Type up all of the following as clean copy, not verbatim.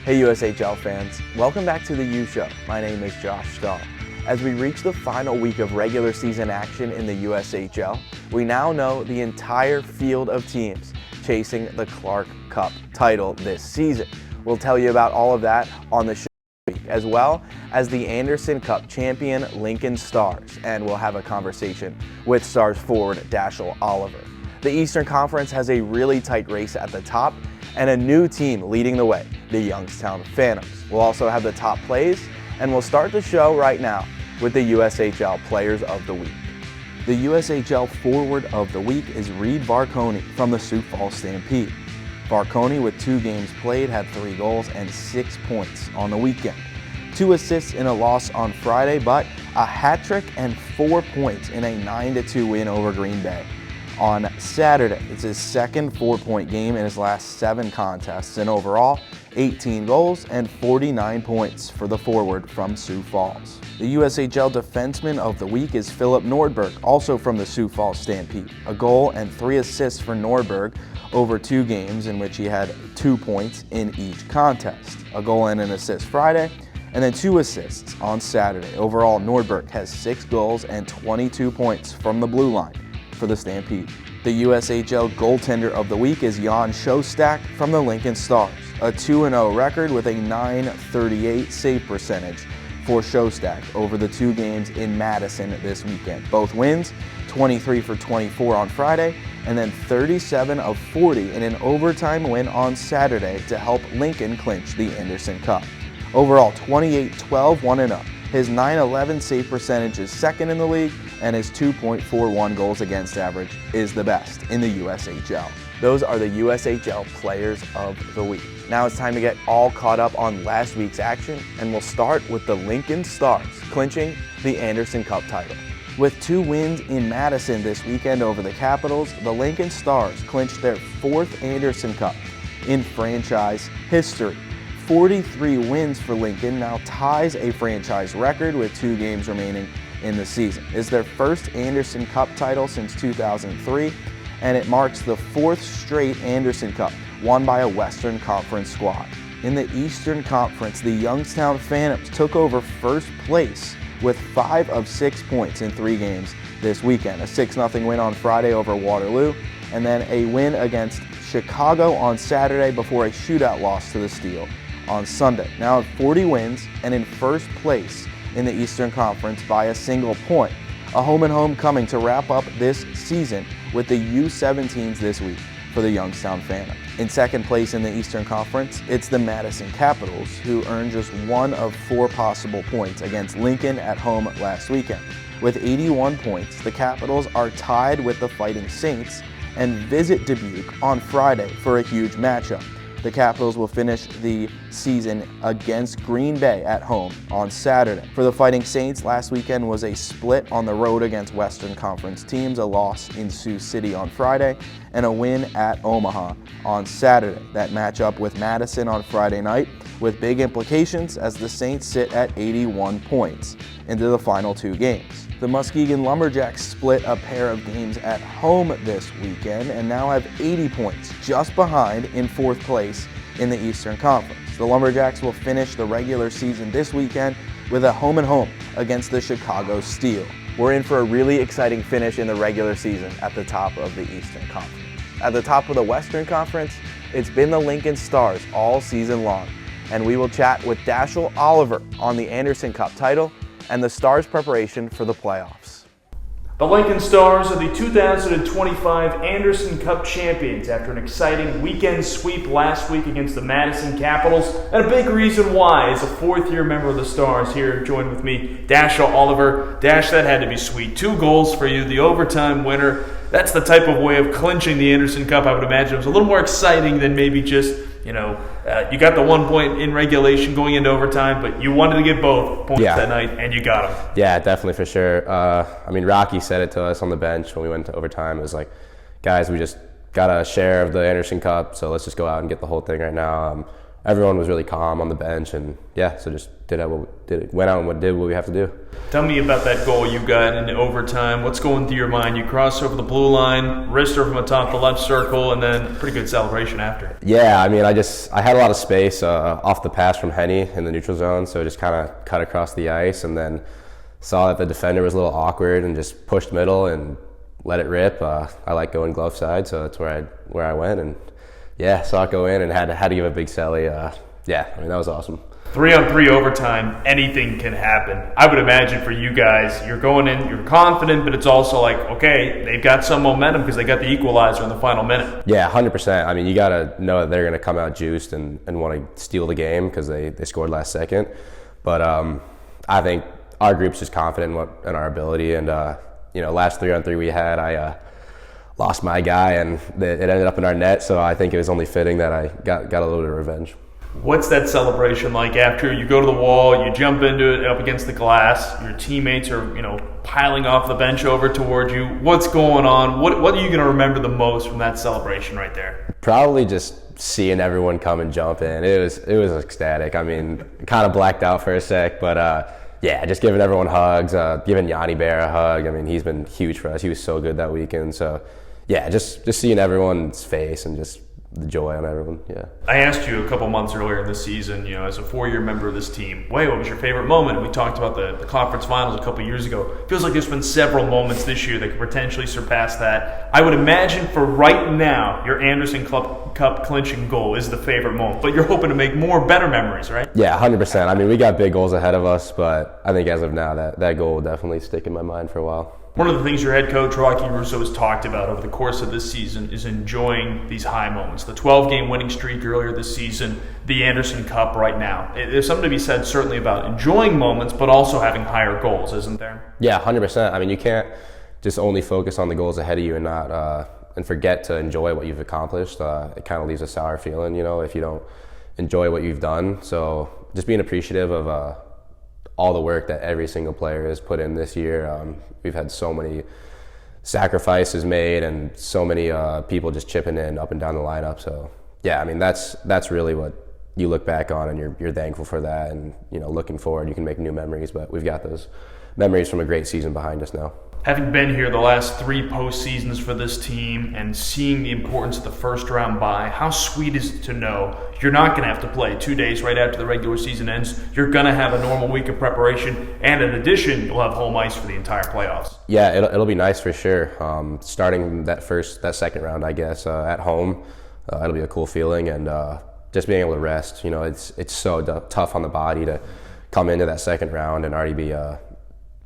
Hey USHL fans, welcome back to the U Show. My name is Josh Starr. As we reach the final week of regular season action in the USHL, we now know the entire field of teams chasing the Clark Cup title this season. We'll tell you about all of that on the show this week, as well as the Anderson Cup champion Lincoln Stars, and we'll have a conversation with Stars forward Dashel Oliver. The Eastern Conference has a really tight race at the top and a new team leading the way, the Youngstown Phantoms. We'll also have the top plays, and we'll start the show right now with the USHL Players of the Week. The USHL Forward of the Week is Reed Varconi from the Sioux Falls Stampede. Varconi, with 2 games played, had 3 goals and 6 points on the weekend. 2 assists in a loss on Friday, but a hat trick and 4 points in a 9-2 win over Green Bay on Saturday. It's his second 4-point game in his last 7 contests, and overall 18 goals and 49 points for the forward from Sioux Falls. The USHL Defenseman of the Week is Philip Nordberg, also from the Sioux Falls Stampede. A goal and 3 assists for Nordberg over 2 games in which he had 2 points in each contest. A goal and an assist Friday, and then 2 assists on Saturday. Overall, Nordberg has 6 goals and 22 points from the blue line for the Stampede. The USHL Goaltender of the Week is Jan Shostak from the Lincoln Stars. A 2-0 record with a .938 save percentage for Shostak over the 2 games in Madison this weekend. Both wins, 23 for 24 on Friday, and then 37 of 40 in an overtime win on Saturday to help Lincoln clinch the Anderson Cup. Overall, 28-12, 1-0. His .911 save percentage is second in the league, and his 2.41 goals against average is the best in the USHL. Those are the USHL Players of the Week. Now it's time to get all caught up on last week's action, and we'll start with the Lincoln Stars clinching the Anderson Cup title. With 2 wins in Madison this weekend over the Capitals, the Lincoln Stars clinched their 4th Anderson Cup in franchise history. 43 wins for Lincoln now ties a franchise record with 2 games remaining in the season. It's their first Anderson Cup title since 2003, and it marks the 4th straight Anderson Cup won by a Western Conference squad. In the Eastern Conference, the Youngstown Phantoms took over first place with 5 of 6 points in 3 games this weekend. A 6-0 win on Friday over Waterloo, and then a win against Chicago on Saturday before a shootout loss to the Steel on Sunday. Now at 40 wins and in first place in the Eastern Conference by a single point. A home and homecoming to wrap up this season with the U17s this week for the Youngstown Phantom. In second place in the Eastern Conference, it's the Madison Capitals, who earned just 1 of 4 possible points against Lincoln at home last weekend. With 81 points, the Capitals are tied with the Fighting Saints and visit Dubuque on Friday for a huge matchup. The Capitals will finish the season against Green Bay at home on Saturday. For the Fighting Saints, last weekend was a split on the road against Western Conference teams, a loss in Sioux City on Friday, and a win at Omaha on Saturday. That matchup with Madison on Friday night, with big implications as the Saints sit at 81 points into the final 2 games. The Muskegon Lumberjacks split a pair of games at home this weekend and now have 80 points, just behind in 4th place in the Eastern Conference. The Lumberjacks will finish the regular season this weekend with a home-and-home against the Chicago Steel. We're in for a really exciting finish in the regular season at the top of the Eastern Conference. At the top of the Western Conference, it's been the Lincoln Stars all season long, and we will chat with Dashel Oliver on the Anderson Cup title and the Stars' preparation for the playoffs. The Lincoln Stars are the 2025 Anderson Cup champions after an exciting weekend sweep last week against the Madison Capitals. And a big reason why is a 4th-year member of the Stars here joined with me, Dashel Oliver. Dash, that had to be sweet. 2 goals for you, the overtime winner. That's the type of way of clinching the Anderson Cup, I would imagine. It was a little more exciting than maybe just, you got the 1 point in regulation going into overtime, but you wanted to get both points that night, and you got them. Yeah, definitely, for sure. Rocky said it to us on the bench when we went to overtime. It was like, guys, we just got a share of the Anderson Cup, so let's just go out and get the whole thing right now. everyone was really calm on the bench, and yeah, so just went out and did what we have to do. Tell me about that goal you got in overtime. What's going through your mind? You cross over the blue line, wrister from atop the left circle, and then pretty good celebration after. Yeah, I mean, I had a lot of space off the pass from Henny in the neutral zone, so just kind of cut across the ice, and then saw that the defender was a little awkward and just pushed middle and let it rip. I like going glove side, so that's where I went, and yeah, saw it go in and had to give a big celly. Yeah, I mean, that was awesome. 3-on-3 overtime, anything can happen. I would imagine for you guys, you're going in, you're confident, but it's also like, okay, they've got some momentum because they got the equalizer in the final minute. Yeah, 100%. I mean, you got to know that they're going to come out juiced and want to steal the game because they scored last second. But I think our group's just confident in our ability. And, last 3-on-3 we had, I lost my guy and it ended up in our net. So I think it was only fitting that I got a little bit of revenge. What's that celebration like after you go to the wall, you jump into it up against the glass, your teammates are, piling off the bench over toward you. What's going on? What are you going to remember the most from that celebration right there? Probably just seeing everyone come and jump in. It was ecstatic. I mean, kind of blacked out for a sec, but yeah, just giving everyone hugs, giving Yanni Bear a hug. I mean, he's been huge for us. He was so good that weekend. So yeah, just seeing everyone's face and just the joy on everyone, yeah. I asked you a couple months earlier in the season, as a 4-year member of this team, what was your favorite moment? And we talked about the conference finals a couple years ago. Feels like there's been several moments this year that could potentially surpass that. I would imagine for right now, your Anderson Cup clinching goal is the favorite moment, but you're hoping to make more better memories, right? Yeah, 100%. I mean, we got big goals ahead of us, but I think as of now, that goal will definitely stick in my mind for a while. One of the things your head coach, Rocky Russo, has talked about over the course of this season is enjoying these high moments. The 12-game winning streak earlier this season, the Anderson Cup right now. There's something to be said certainly about enjoying moments, but also having higher goals, isn't there? Yeah, 100%. I mean, you can't just only focus on the goals ahead of you and not and forget to enjoy what you've accomplished. It kind of leaves a sour feeling, if you don't enjoy what you've done. So just being appreciative of all the work that every single player has put in this year. We've had so many sacrifices made and so many people just chipping in up and down the lineup. So yeah, I mean, that's really what you look back on, and you're thankful for that. And looking forward, you can make new memories. But we've got those memories from a great season behind us now. Having been here the last 3 postseasons for this team and seeing the importance of the first round bye, how sweet is it to know you're not going to have to play 2 days right after the regular season ends. You're going to have a normal week of preparation, and in addition, you'll have home ice for the entire playoffs. Yeah, it'll be nice for sure. Starting that second round, I guess, at home, it'll be a cool feeling, and just being able to rest. It's so tough on the body to come into that second round and already be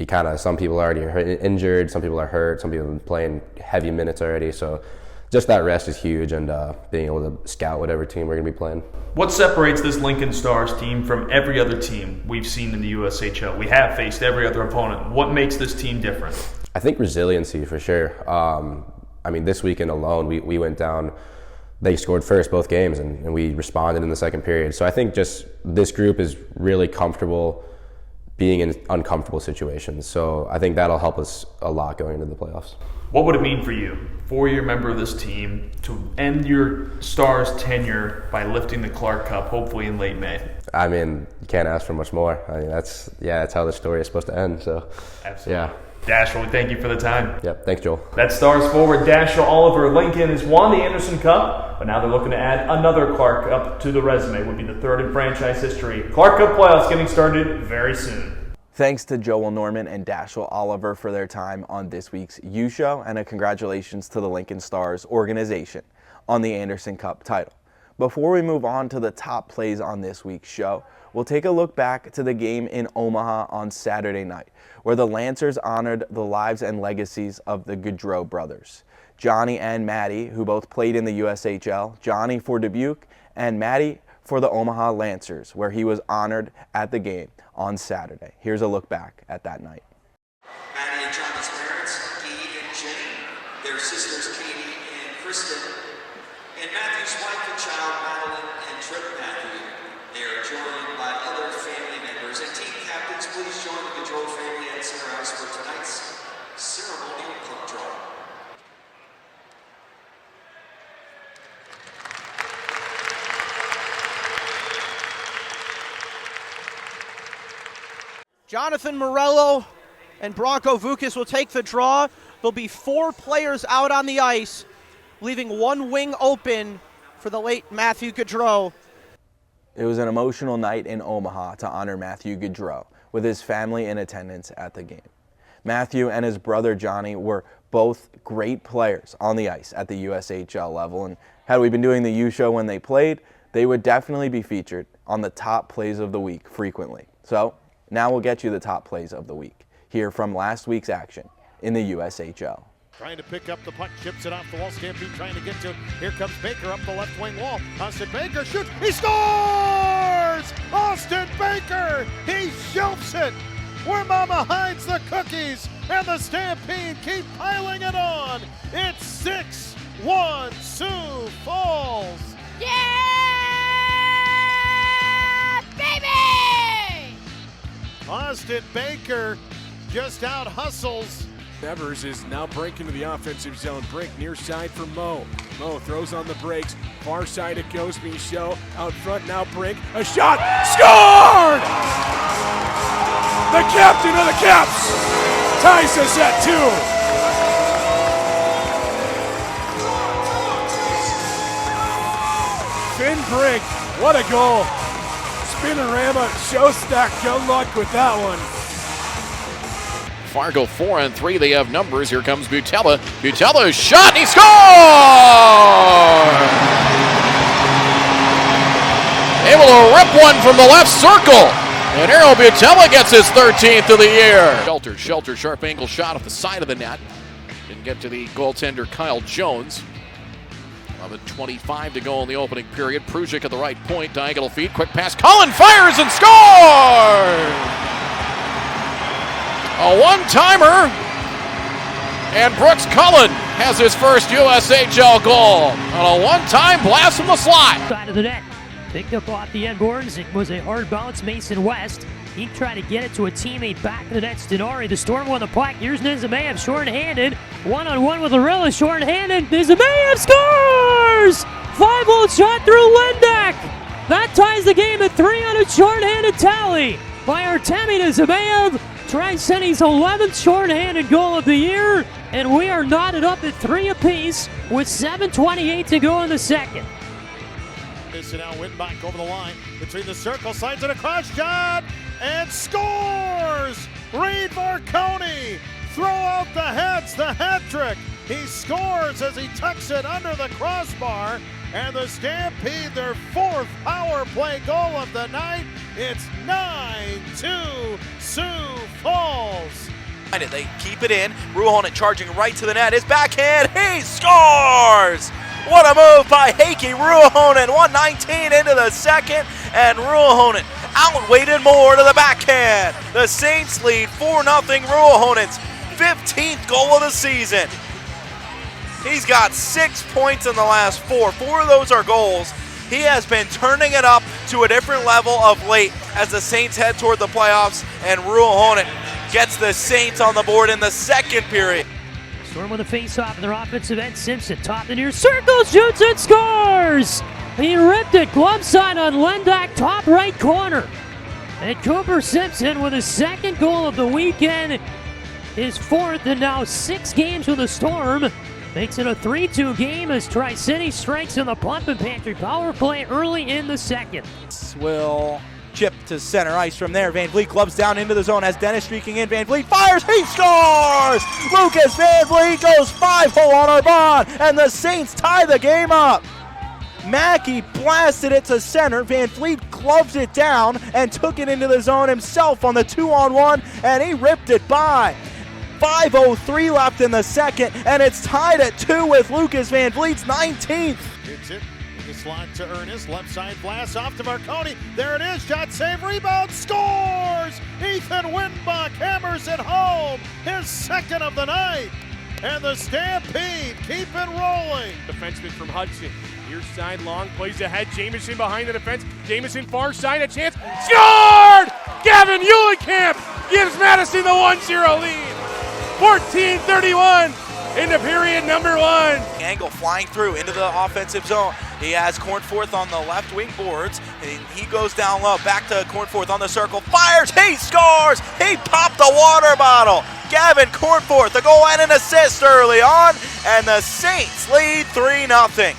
kind of, some people are already injured, some people are hurt, some people have been playing heavy minutes already. So just that rest is huge, and being able to scout whatever team we're going to be playing. What separates this Lincoln Stars team from every other team we've seen in the USHL? We have faced every other opponent. What makes this team different? I think resiliency for sure. I mean, this weekend alone, we went down. They scored first both games, and we responded in the second period. So I think just this group is really comfortable being in uncomfortable situations. So I think that'll help us a lot going into the playoffs. What would it mean for you, 4-year member of this team, to end your Stars tenure by lifting the Clark Cup, hopefully in late May? I mean, you can't ask for much more. I mean, that's how the story is supposed to end. So, absolutely. Yeah. Dashel, we thank you for the time. Yep, thanks, Joel. That Stars forward, Dashel Oliver. Lincoln has won the Anderson Cup, but now they're looking to add another Clark Cup to the resume. Would be the 3rd in franchise history. Clark Cup playoffs getting started very soon. Thanks to Joel Norman and Dashel Oliver for their time on this week's U Show, and a congratulations to the Lincoln Stars organization on the Anderson Cup title. Before we move on to the top plays on this week's show, we'll take a look back to the game in Omaha on Saturday night, where the Lancers honored the lives and legacies of the Gaudreau brothers, Johnny and Maddie, who both played in the USHL, Johnny for Dubuque and Maddie for the Omaha Lancers, where he was honored at the game on Saturday. Here's a look back at that night. Maddie and Johnny's parents, Dee and Jenny, their sisters Katie and Kristen, and Matthew's wife and child, Madeline and Trip Matthew. They are joined by other family members and team captains. Please join the Gaudreau family at Center Ice for tonight's ceremonial puck draw. Jonathan Morello and Bronco Vukas will take the draw. There'll be 4 players out on the ice, leaving 1 wing open for the late Matthew Gaudreau. It was an emotional night in Omaha to honor Matthew Gaudreau, with his family in attendance at the game. Matthew and his brother Johnny were both great players on the ice at the USHL level, and had we been doing the U Show when they played, they would definitely be featured on the top plays of the week frequently. So now we'll get you the top plays of the week, here from last week's action in the USHL. Trying to pick up the puck, chips it off the wall. Stampede trying to get to it. Here comes Baker up the left wing wall. Austin Baker shoots. He scores! Austin Baker! He shelves it! Where Mama hides the cookies, and the Stampede keep piling it on. It's 6-1 Sioux Falls. Yeah, baby! Austin Baker just out hustles. Evers is now breaking to the offensive zone. Brink near side for Mo. Mo throws on the brakes. Far side it goes. Michaud out front now. Brink. A shot. Scored! The captain of the Caps ties us at 2. Finn Brink. What a goal. Spinorama. Showstack. Good luck with that one. Fargo 4-on-3. They have numbers. Here comes Butella. Butella's shot, and he scores! Able to rip one from the left circle. And Errol Butella gets his 13th of the year. Shelter, sharp angle shot off the side of the net. Didn't get to the goaltender Kyle Jones. 11:25 to go in the opening period. Prusic at the right point, diagonal feed, quick pass. Cullen fires and scores! A one-timer, and Brooks Cullen has his first USHL goal on a one-time blast from the slot. Side of the net, picked up off the end boards. It was a hard bounce. Mason West, he tried to get it to a teammate back of the net. Stenari, the Storm won the puck. Here's Nizimayev short-handed, one-on-one with Arilla, short-handed. Nizimayev scores! 5-0 shot through Lindeck. That ties the game at 3 on a short-handed tally by Artemi Nizimayev. Tri-City's 11th shorthanded goal of the year, and we are knotted up at 3 apiece with 7:28 to go in the second. This is now Winbach over the line between the circle, slides it across, shot, and scores! Reed Marconi throw out the heads, the hat trick. He scores as he tucks it under the crossbar, and the Stampede, their 4th power play goal of the night. It's 9-2 Sioux Falls. They keep it in. Ruohonen charging right to the net. His backhand, he scores! What a move by Heikki Ruohonen. 1:19 into the second, and Ruohonen outweighted more to the backhand. The Saints lead 4-0. Ruohonen's 15th goal of the season. He's got 6 points in the last 4. 4 of those are goals. He has been turning it up to a different level of late as the Saints head toward the playoffs, and Ruohonen gets the Saints on the board in the second period. Storm with a face-off in their offensive end. Simpson, top the near circle, shoots and scores! He ripped it glove side on Lindeck, top right corner. And Cooper Simpson with his 2nd goal of the weekend, his 4th in now 6 games with the Storm. Makes it a 3-2 game as Tri-City strikes in the pump and pantry power play early in the second. Will chip to center ice from there. Van Vliet gloves down into the zone as Dennis streaking in. Van Vliet fires, he scores! Lucas Van Vliet goes 5-0 on Arbonne, and the Saints tie the game up. Mackey blasted it to center. Van Vliet gloves it down and took it into the zone himself on the 2-on-1, and he ripped it by. 5:03 left in the second, and it's tied at 2 with Lucas Van Vliet's 19th. It's it. The slot to Ernest. Left side blast off to Marconi. There it is. Shot, save, rebound, scores! Ethan Winbach hammers it home. His 2nd of the night. And the Stampede keep it rolling. Defenseman from Hudson. Near side long, plays ahead. Jamison behind the defense. Jamison far side, a chance. Scored! Gavin Eulenkamp gives Madison the 1-0 lead. 14:31 into period number 1. Angle flying through into the offensive zone. He has Cornforth on the left wing boards, and he goes down low, back to Cornforth on the circle, fires, he scores! He popped the water bottle! Gavin Cornforth, the goal and an assist early on, and the Saints lead 3-0.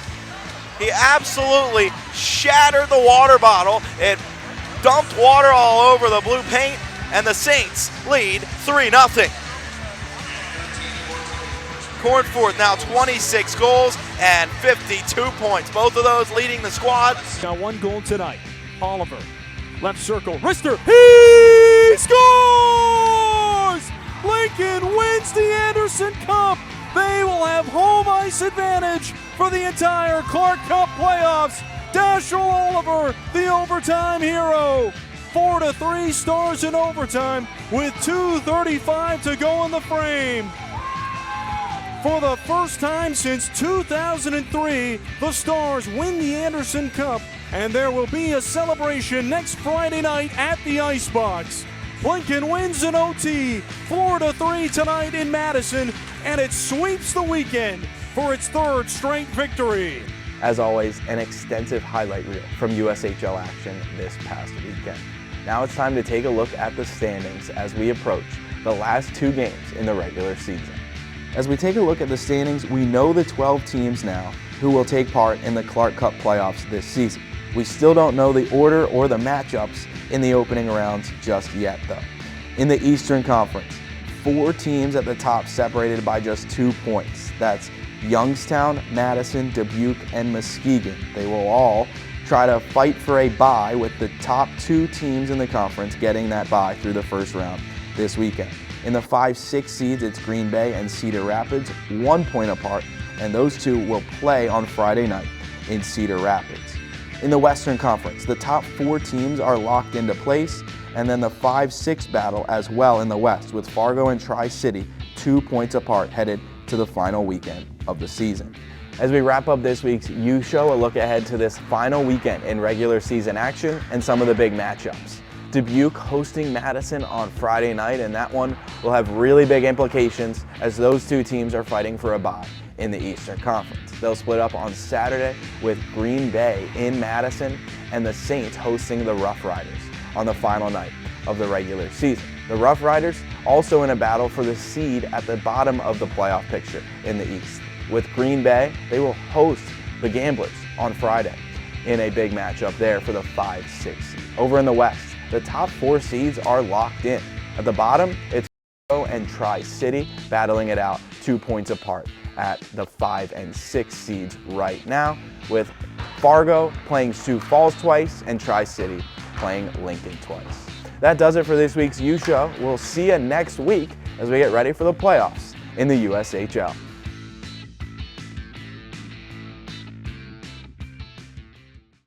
He absolutely shattered the water bottle. It dumped water all over the blue paint, and the Saints lead 3-0. Cornforth now 26 goals and 52 points. Both of those leading the squad. Got one goal tonight. Oliver, left circle, wrister, he scores! Lincoln wins the Anderson Cup. They will have home ice advantage for the entire Clark Cup playoffs. Dashel Oliver, the overtime hero. 4-3 Stars in overtime with 2:35 to go in the frame. For the first time since 2003, the Stars win the Anderson Cup, and there will be a celebration next Friday night at the Icebox. Lincoln wins in OT, 4-3 tonight in Madison, and it sweeps the weekend for its third straight victory. As always, an extensive highlight reel from USHL action this past weekend. Now it's time to take a look at the standings as we approach the last 2 games in the regular season. As we take a look at the standings, we know the 12 teams now who will take part in the Clark Cup playoffs this season. We still don't know the order or the matchups in the opening rounds just yet, though. In the Eastern Conference, 4 teams at the top separated by just 2 points. That's Youngstown, Madison, Dubuque, and Muskegon. They will all try to fight for a bye, with the top 2 teams in the conference getting that bye through the first round this weekend. In the 5-6 seeds, it's Green Bay and Cedar Rapids, 1 point apart, and those 2 will play on Friday night in Cedar Rapids. In the Western Conference, the top 4 teams are locked into place, and then the 5-6 battle as well in the West, with Fargo and Tri-City 2 points apart headed to the final weekend of the season. As we wrap up this week's U Show, a look ahead to this final weekend in regular season action and some of the big matchups. Dubuque hosting Madison on Friday night, and that one will have really big implications as those 2 teams are fighting for a bye in the Eastern Conference. They'll split up on Saturday with Green Bay in Madison and the Saints hosting the Rough Riders on the final night of the regular season. The Rough Riders also in a battle for the seed at the bottom of the playoff picture in the East. With Green Bay, they will host the Gamblers on Friday in a big matchup there for the 5-6 seed. Over in the West, the top 4 seeds are locked in. At the bottom, it's Fargo and Tri-City battling it out 2 points apart at the 5 and 6 seeds right now, with Fargo playing Sioux Falls twice and Tri-City playing Lincoln twice. That does it for this week's U Show. We'll see you next week as we get ready for the playoffs in the USHL.